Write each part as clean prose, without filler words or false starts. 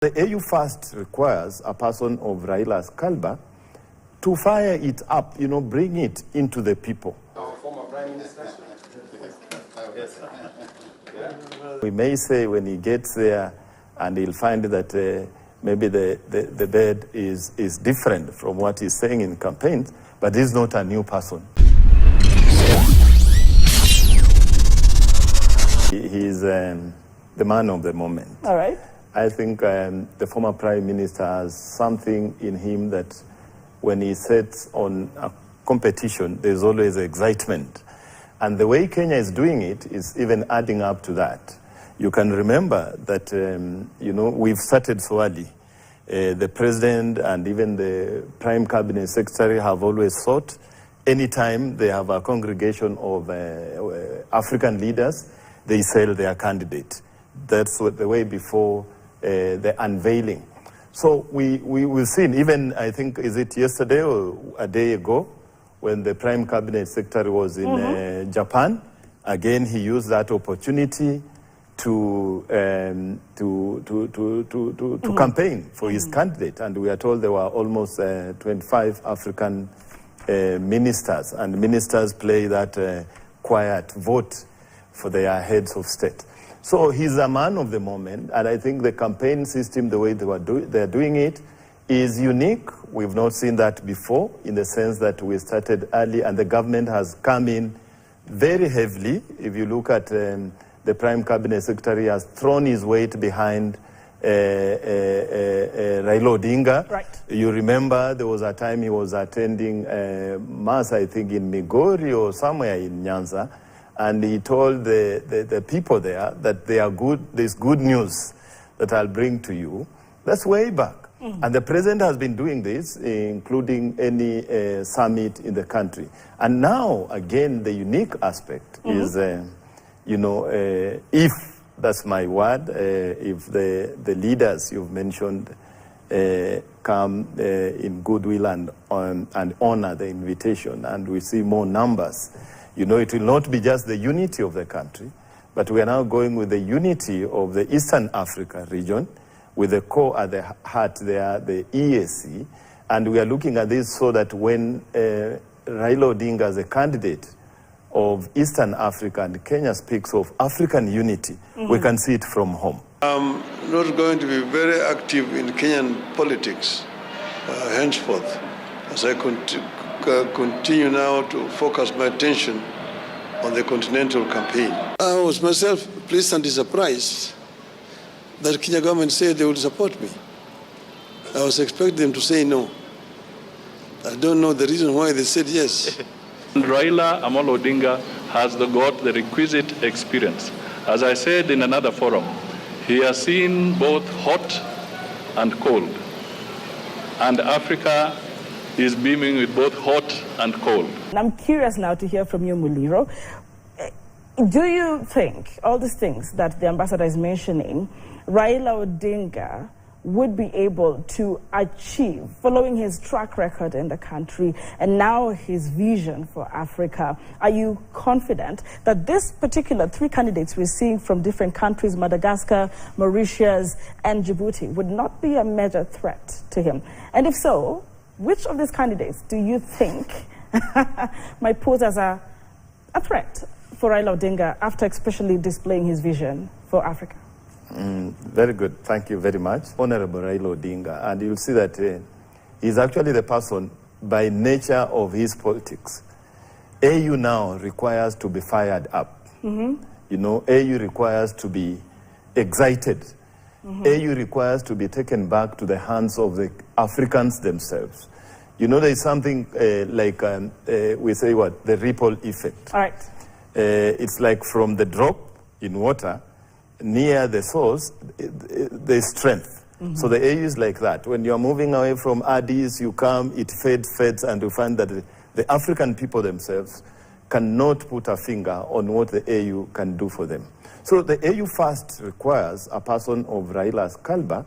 The AU first requires a person of Raila's caliber to fire it up, bring it into the people. Our former Prime Minister? We may say when he gets there and he'll find that maybe the bed is different from what he's saying in campaigns, but he's not a new person. He's the man of the moment. All right. I think the former Prime Minister has something in him that when he sets on a competition, there's always excitement. And the way Kenya is doing it is even adding up to that. You can remember that, we've started so early. The President and even the Prime Cabinet Secretary have always sought, anytime they have a congregation of African leaders, they sell their candidate. That's what the way before the unveiling. So we've seen, even I think, is it yesterday or a day ago, when the Prime Cabinet Secretary was in Japan, again he used that opportunity to campaign for his candidate, and we are told there were almost 25 African ministers, and ministers play that quiet vote for their heads of state. So he's a man of the moment, and I think the campaign system, the way they're doing it, is unique. We've not seen that before, in the sense that we started early, and the government has come in very heavily. If you look at the Prime Cabinet Secretary has thrown his weight behind Raila Odinga. Right. You remember there was a time he was attending Mass, I think, in Migori or somewhere in Nyanza, and he told the people there that there's good news that I'll bring to you. That's way back. And the President has been doing this, including any summit in the country. And now, again, the unique aspect is, if, that's my word, if the leaders you've mentioned come in goodwill and honor the invitation, and we see more numbers, it will not be just the unity of the country, but we are now going with the unity of the Eastern Africa region, with the core at the heart there, the EAC, and we are looking at this so that when Raila Odinga as a candidate of Eastern Africa and Kenya speaks of African unity, we can see it from home. I'm not going to be very active in Kenyan politics henceforth, as I continue now to focus my attention on the continental campaign. I was myself pleasantly surprised that Kenya government said they would support me. I was expecting them to say no. I don't know the reason why they said yes. Raila Amolo Odinga has got the requisite experience. As I said in another forum, he has seen both hot and cold. And Africa is beaming with both hot and cold. I'm curious now to hear from you, Muliro. Do you think all these things that the ambassador is mentioning, Raila Odinga would be able to achieve following his track record in the country and now his vision for Africa? Are you confident that this particular three candidates we're seeing from different countries, Madagascar, Mauritius, and Djibouti, would not be a major threat to him? And if so, which of these candidates do you think might pose as a threat for Raila Odinga after especially displaying his vision for Africa? Very good. Thank you very much. Honorable Raila Odinga. And you'll see that he's actually the person by nature of his politics. AU now requires to be fired up. AU requires to be excited. AU requires to be taken back to the hands of the Africans themselves. There's something like, we say what? The ripple effect. All right. It's like from the drop in water, near the source, there's strength. So the AU is like that. When you're moving away from Addis, you come, it fades, and you find that the African people themselves cannot put a finger on what the AU can do for them. So the AU first requires a person of Raila's caliber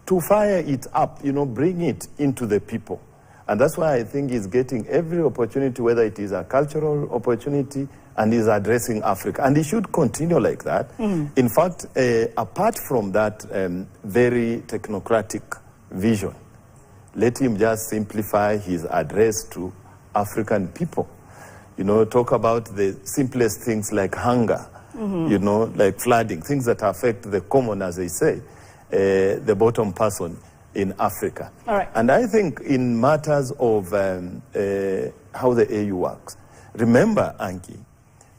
to fire it up, bring it into the people. And that's why I think he's getting every opportunity, whether it is a cultural opportunity, and is addressing Africa. And he should continue like that. In fact, apart from that very technocratic vision, let him just simplify his address to African people. You know, talk about the simplest things like hunger, you know, like flooding, things that affect the common, as they say, the bottom person in Africa. All right. And I think in matters of how the AU works, remember, Anki,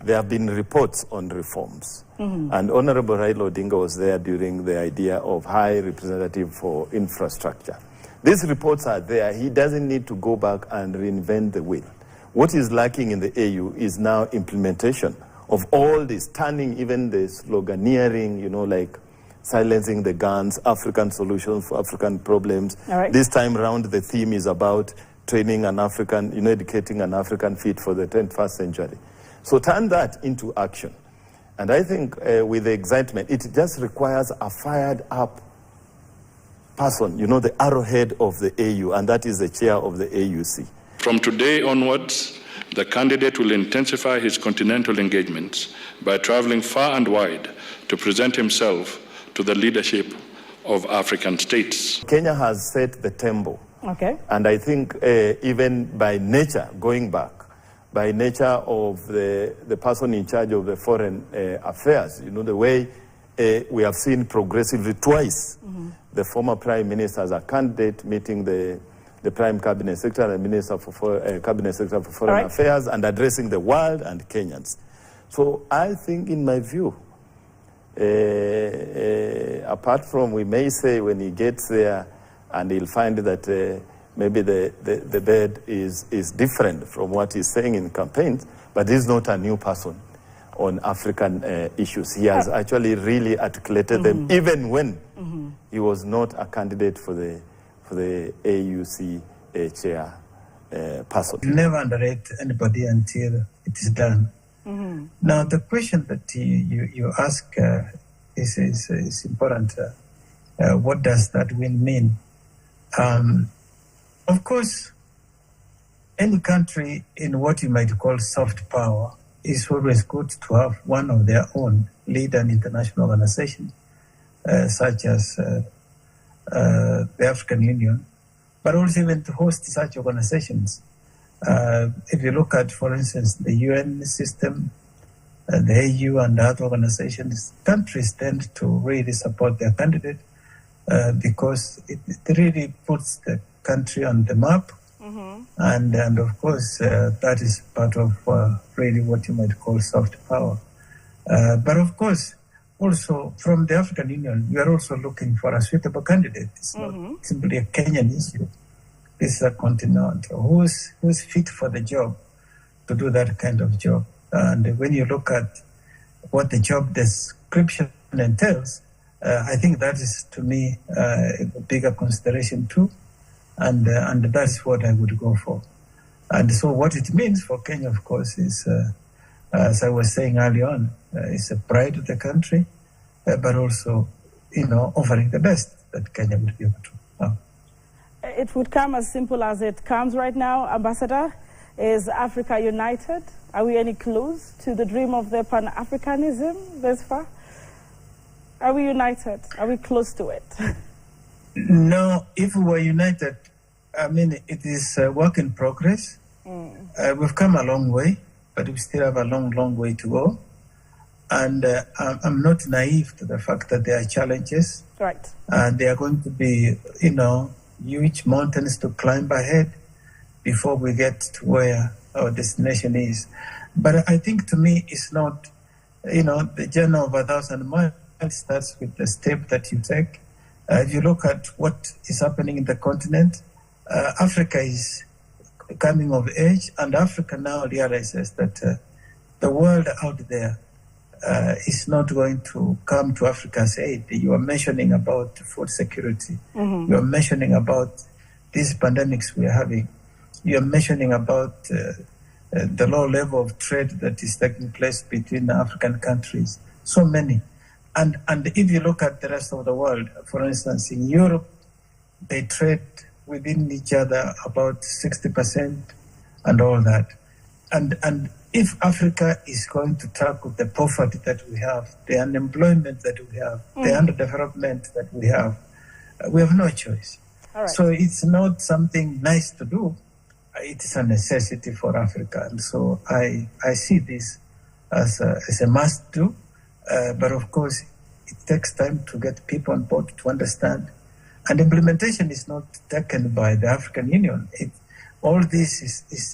there have been reports on reforms. And Honorable Raila Odinga was there during the idea of High Representative for Infrastructure. These reports are there. He doesn't need to go back and reinvent the wheel. What is lacking in the AU is now implementation of all this, turning even the sloganeering, you know, like silencing the guns, African solutions for African problems. All right. This time around, the theme is about training an African, you know, educating an African fit for the 21st century. So turn that into action. And I think with the excitement, it just requires a fired up person, you know, the arrowhead of the AU, and that is the chair of the AUC. From today onwards, the candidate will intensify his continental engagements by traveling far and wide to present himself to the leadership of African states. Kenya has set the tempo. Okay. And I think even by nature, going back, by nature of the person in charge of the foreign affairs, you know, the way we have seen progressively twice the former prime minister as a candidate meeting the prime cabinet secretary and minister for cabinet secretary for foreign affairs and addressing the world and Kenyans. So I think, in my view, apart from we may say when he gets there and he'll find that maybe the bed is different from what he's saying in campaigns, but he's not a new person on African issues. He has actually really articulated them, even when he was not a candidate for the AUC chair person. You never underrate anybody until it is done. Now, the question that you ask is important. What does that win mean? Of course, any country in what you might call soft power is always good to have one of their own lead an international organization, such as the African Union, but also even to host such organizations. If you look at, for instance, the UN system, the AU and other organizations, countries tend to really support their candidate because it really puts the country on the map. And of course, that is part of really what you might call soft power. But of course, also from the African Union, we are also looking for a suitable candidate. It's not simply a Kenyan issue. This is a continent. Who's fit for the job to do that kind of job? And when you look at what the job description entails, I think that is, to me, a bigger consideration too. And that's what I would go for. And so what it means for Kenya, of course, is, as I was saying early on, it's a pride of the country, but also, you know, offering the best that Kenya would be able to. It would come as simple as it comes right now, Ambassador. Is Africa united? Are we any close to the dream of the Pan-Africanism this far? Are we united? Are we close to it? No, if we were united, I mean, it is a work in progress. We've come a long way, but we still have a long, long way to go. And I'm not naive to the fact that there are challenges. Right. And there are going to be, you know, huge mountains to climb ahead before we get to where our destination is. But I think, to me, it's not, you know, the journey of 1,000 miles starts with the step that you take. If you look at what is happening in the continent, Africa is coming of age, and Africa now realizes that the world out there is not going to come to Africa's aid. You are mentioning about food security. You are mentioning about these pandemics we are having. You are mentioning about the low level of trade that is taking place between African countries. So many. And if you look at the rest of the world, for instance, in Europe, they trade within each other about 60% and all that. And if Africa is going to tackle the poverty that we have, the unemployment that we have, the underdevelopment that we have no choice. All right. So it's not something nice to do. It is a necessity for Africa. And so I see this as a must do. But of course, it takes time to get people on board to understand. And implementation is not taken by the African Union. All this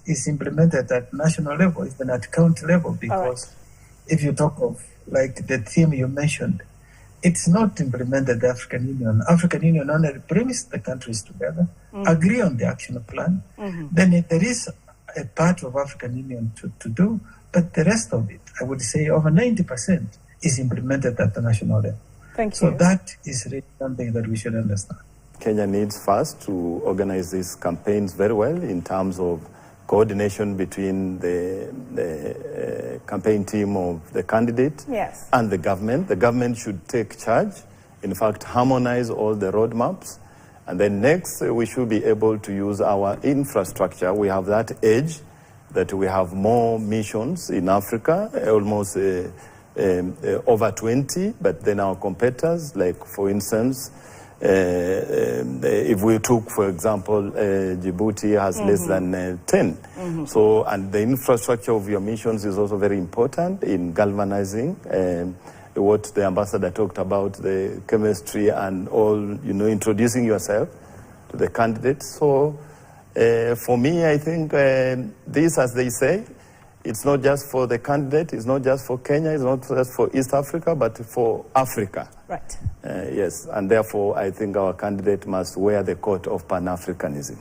is implemented at national level, even at county level, because if you talk of like the theme you mentioned, it's not implemented the African Union. African Union only brings the countries together, agree on the action plan. Then there is a part of African Union to do, but the rest of it, I would say over 90%, is implemented at the national level. Thank you. So that is really something that we should understand. Kenya needs first to organize these campaigns very well in terms of coordination between the campaign team of the candidate and the government. The government should take charge, in fact, harmonize all the roadmaps. And then next, we should be able to use our infrastructure. We have that edge that we have more missions in Africa, almost over 20, but then our competitors, like for instance, if we took, for example, Djibouti has less than 10. So, and the infrastructure of your missions is also very important in galvanizing what the ambassador talked about, the chemistry and all, introducing yourself to the candidates. So, for me, I think this, as they say, it's not just for the candidate, it's not just for Kenya, it's not just for East Africa, but for Africa. Right. Yes, and therefore I think our candidate must wear the coat of Pan-Africanism.